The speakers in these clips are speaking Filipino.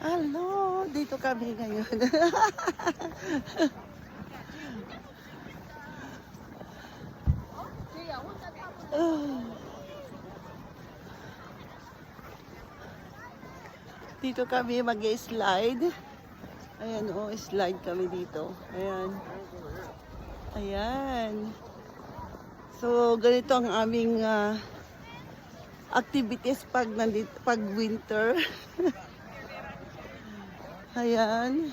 Hello, dito kami ngayon. Dito kami mag-slide. Ayan, oh, slide kami dito. Ayan. Ayan. So, ganito ang aming activities pag winter. Ayan.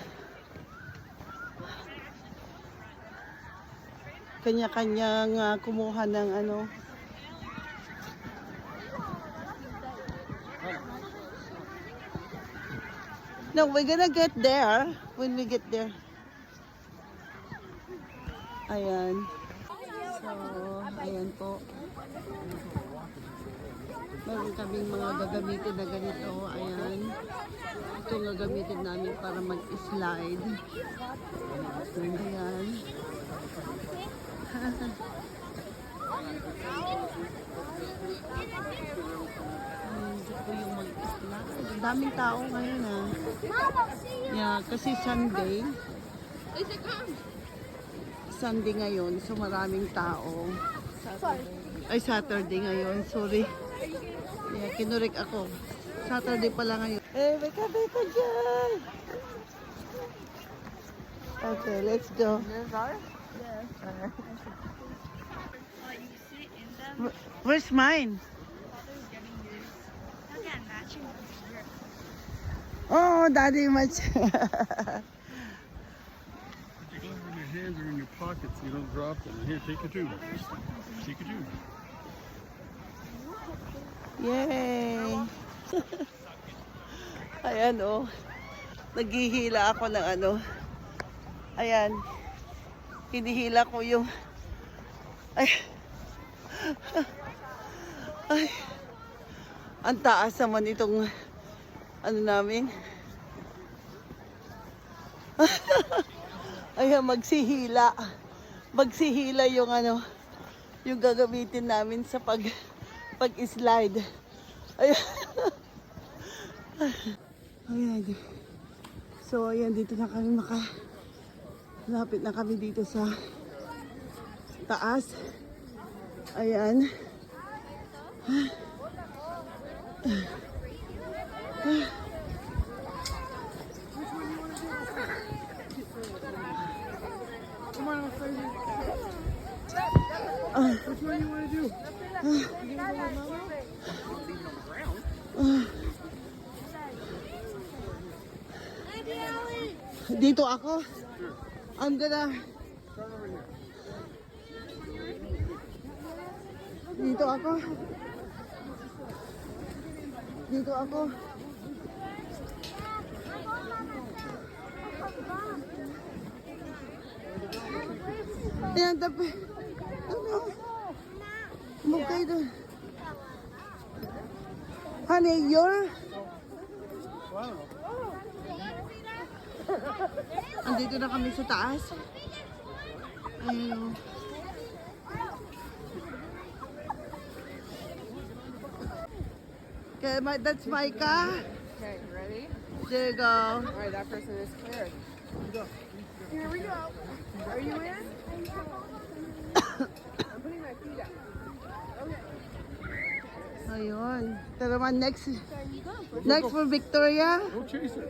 Kanya-kanyang kumuha ng ano. No, we're gonna get there when we get there. Ayan. So, ayan po. Meron kaming mga gagamitin na ganito. Ayan. Ito ang gagamitin namin para mag-slide. Ayan. Ito po yung mag-slide. Ang daming tao ngayon ah. Yeah, kasi Sunday. Sunday ngayon, so maraming tao. Ay, Saturday ngayon, sorry. Yeah, kinurik ako. Saturday pala ngayon. Eh, may kabe pa dyan! Okay, let's go. Yours are? Yes. Where's mine? Oh, Daddy, much. Put your gloves in your hands or in your pockets so you don't drop them. Here, take a tube. Take a tube. Yay! Ayan, oh. Naghihila ako ng ano. Ayan. Hinihila ko yung... Ay. Ay. Ang taas naman itong... Ano namin? Ayan, magsihila. Magsihila yung ano... Yung gagamitin namin sa pag-slide. Ayan. Ayan. So, ayan, dito na kami lapit na kami dito sa taas. Ayan. Which one you want to do? Dito ako. I'm gonna... Dito ako. Dito ako. Ayan, tapi. Ano? Huwag kayo doon. Honey, you're... Andito na kami sa taas. Ayun. Okay, that's Micah. Okay, ready? There you go. Alright, that person is cleared. Here we go. Are you in? I'm putting my feet up. Okay. Ayun. Ito naman next. Next for Victoria. Go chase it.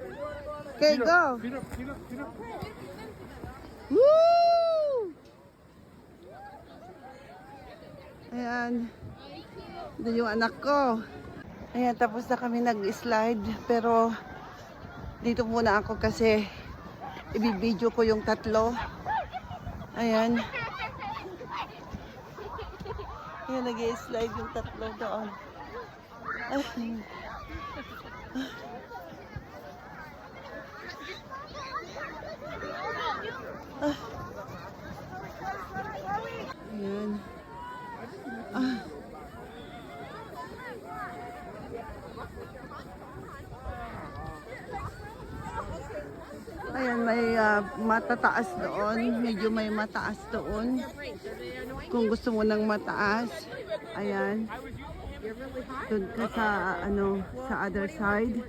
Okay, Feet go. up, feet up, feet up, feet up. Woo! Ayan. Doon yung anak ko. Ayan, tapos na kami nag-slide. Pero, dito muna ako kasi ibibideo ko yung tatlo. Ayan. Ayan, nag-slide yung tatlo doon. Ayan. Ayan. Ayan, may matataas doon. Medyo may mataas doon. Kung gusto mo ng mataas. Ayan. Doon ka sa, ano, sa other side.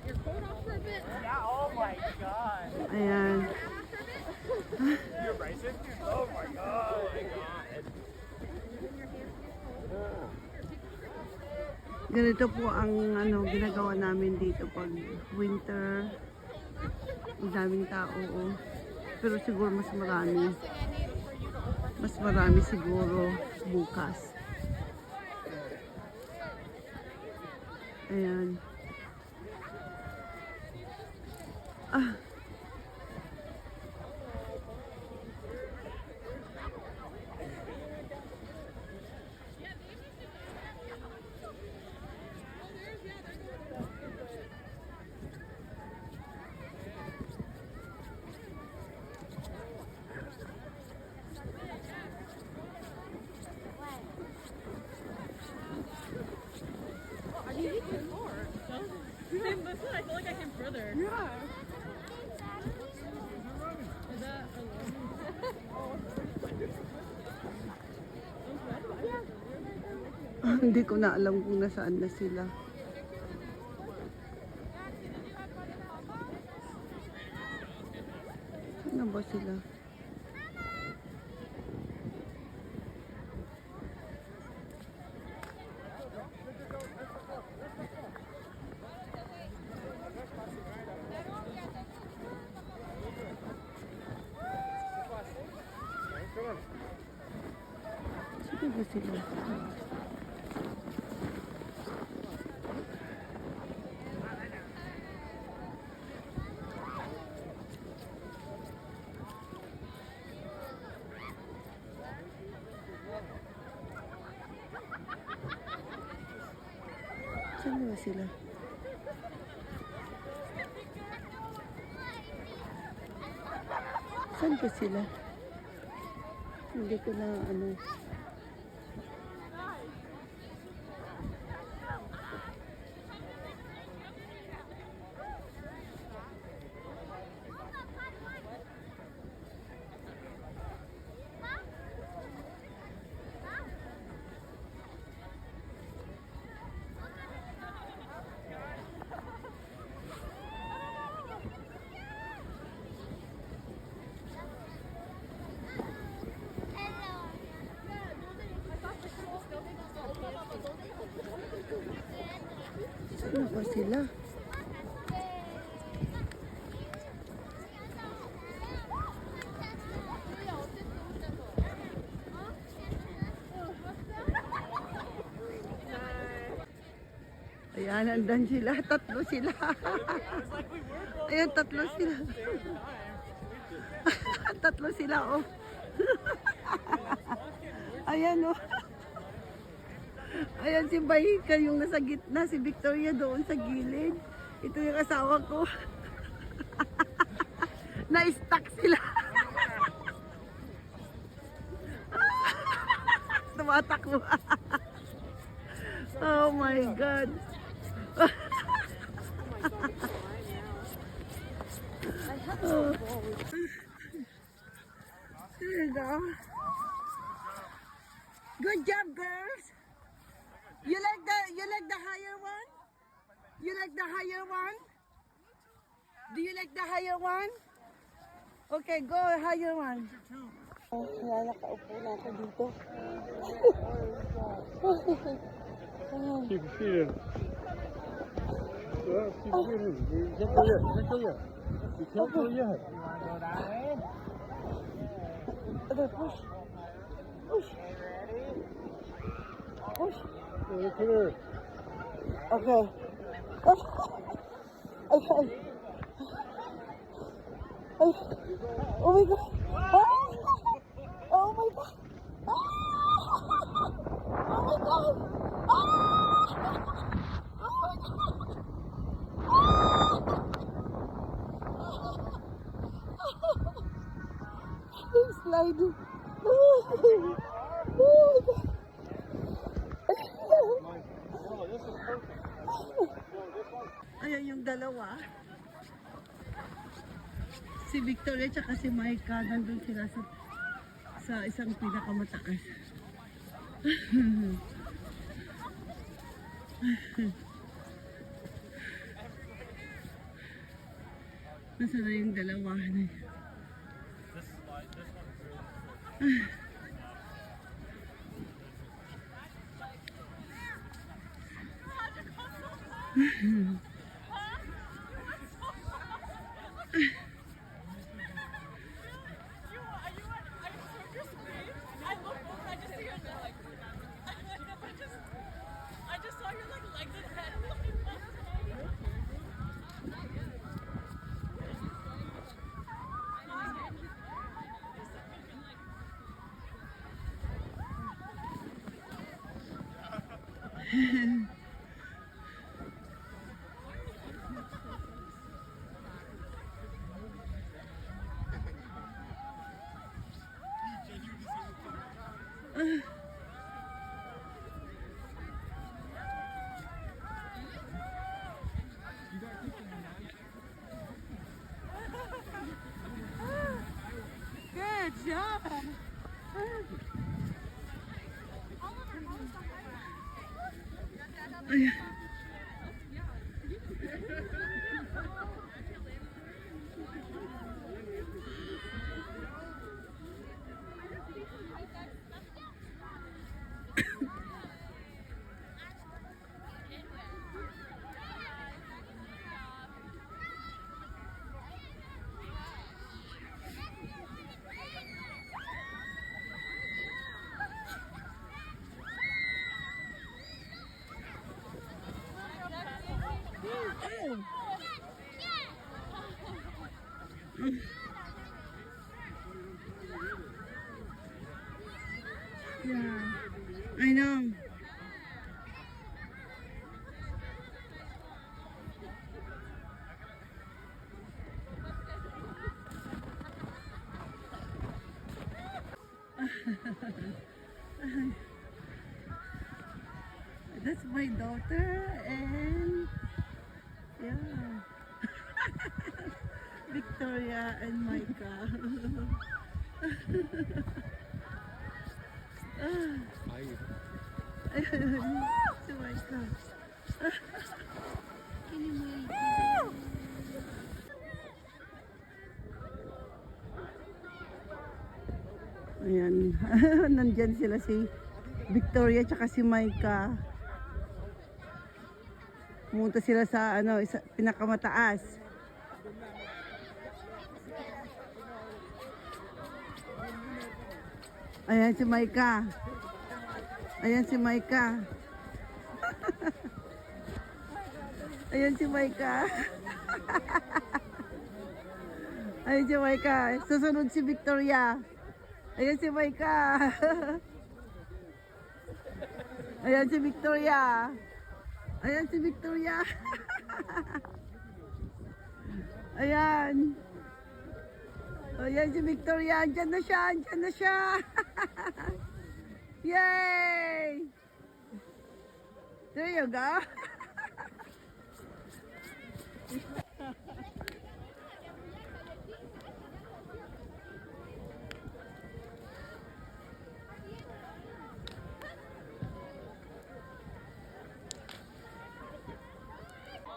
Ayan. Ganito po ang ginagawa namin dito pag winter. Ang daming tao. Oh. Pero siguro mas marami. Mas marami siguro bukas. Ayan. Ah. Same, that's what I feel like I came further. Yeah. Is that Hindi ko na alam kung nasaan na sila. Saan na ba sila? Saan ba sila? Saan ba sila? Saan ba sila? Hindi ko na Saan ba sila? Ayan, andan sila. Tatlo sila. Ayan, tatlo sila. Tatlo sila, oh. Ayan, oh. Ayan si Bahika, yung nasa gitna, si Victoria doon sa gilid. Ito yung asawa ko. Na-stuck sila. Tumatakbo. Oh my God. Oh. There you go. Good job, girls. You like the higher one? You like the higher one? Do you like the higher one? Okay, go higher one. Oh, kaya nakaupo na ako dito. Keep your feet in. Well, keep your feet in. You can't go yet. You can't go yet. You can't go yet. Okay, push. Push. Push. Yeah, come here. Okay. Okay. Oh my God. Oh my God. Oh my God. I'm sliding. Oh my God. Ayan yung dalawa. Si Victoria at si Micah, nandun sila sa isang pinakamataas. Nasaan na yung dalawa? I just saw your like legs and head. Good job. Yeah, I know. That's my daughter and yeah, Victoria and Micah. Si Micah. Ayan, nandyan sila si Victoria tsaka si Micah. Pumunta sila sa ano, pinakamataas. Ayan si Micah. Ayan si Micah. Ayan si Micah. Ayan si Micah. Susunod si Victoria. Ayan si Micah. Ayan si Victoria. Ayan si Victoria. Ayan. Ayan si Victoria. Andyan na siya. Andyan na siya. Yay! There you go.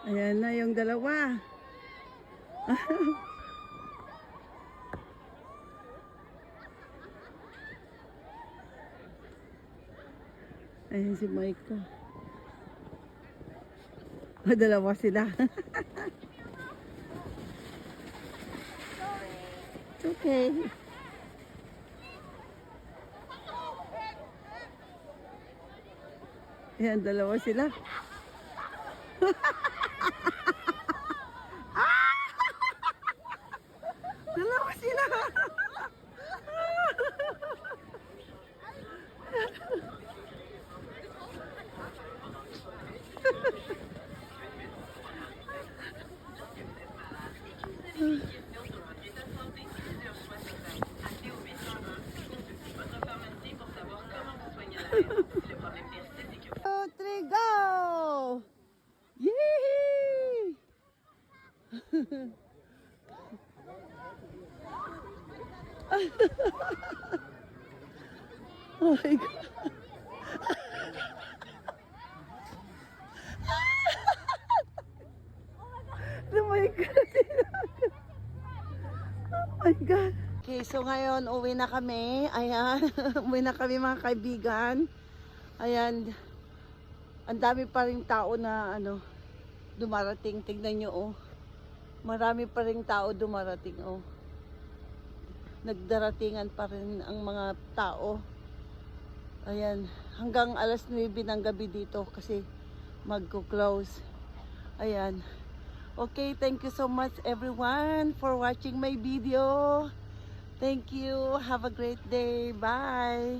Ayan na yung dalawa. Ayan si Micah. Dalawa sila. It's okay. Ayan, dalawa sila. Dalawa sila. Two, three, go! Yee! Oh my God. Lumay ka sila. my God. Okay, so ngayon uwi na kami. Ayan, uwi na kami mga kaibigan. Ayan, ang dami pa rin tao na dumarating. Tignan nyo, oh. Marami pa rin tao dumarating, oh. Nagdaratingan pa rin ang mga tao. Ayan, hanggang alas 9 ng gabi dito kasi magko-close. Ayan. Okay, thank you so much everyone for watching my video. Thank you. Have a great day. Bye.